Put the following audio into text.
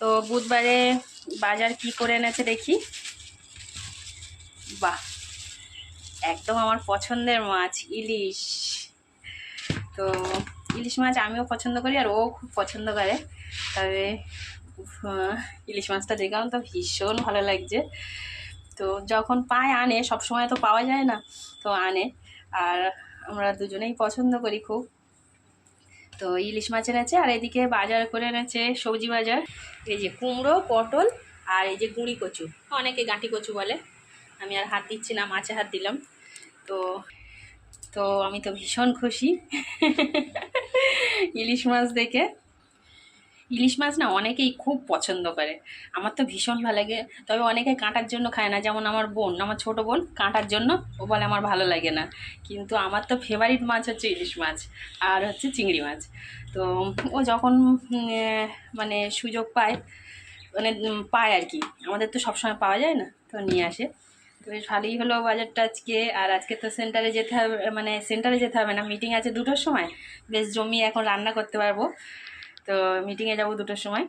তো বুধবারে বাজার কি করে এনেছে দেখি। বাহ, একদম আমার পছন্দের মাছ ইলিশ। তো ইলিশ মাছ আমিও পছন্দ করি আর ও খুব পছন্দ করে। তবে ইলিশ মাছটা দেখলাম তো ভীষণ ভালো লাগছে। তো যখন পায় আনে, সব সময় তো পাওয়া যায় না, তো আনে। আর আমরা দুজনেই পছন্দ করি খুব। তো ইলিশ মাছ এনেছে আর এদিকে বাজার করে এনেছে সবজি বাজার। এই যে কুমড়ো, পটল আর এই যে গুঁড়ি কচু, অনেকে গাঁটি কচু বলে। আমি আর হাত দিচ্ছি না, মাছে হাত দিলাম। তো তো আমি তো ভীষণ খুশি ইলিশ মাছ দেখে। ইলিশ মাছ না অনেকেই খুব পছন্দ করে, আমার তো ভীষণ ভালো লাগে। তবে অনেকে কাঁটার জন্য খায় না, যেমন আমার বোন, আমার ছোট বোন কাঁটার জন্য ও বলে আমার ভালো লাগে না। কিন্তু আমার তো ফেভারিট মাছ হচ্ছে ইলিশ মাছ আর হচ্ছে চিংড়ি মাছ। তো ও যখন মানে সুযোগ পায়, মানে পায় আর কি, আমাদের তো সবসময় পাওয়া যায় না, তো নিয়ে আসে। তো বেশ ভালোই হলো বাজারটা আজকে। আর আজকে তো সেন্টারে যেতে হবে, মানে সেন্টারে যেতে হবে না, মিটিং আছে 2টোর সময়। বেশ জমিয়ে এখন রান্না করতে পারবো। তো মিটিংয়ে যাবো 2টোর সময়।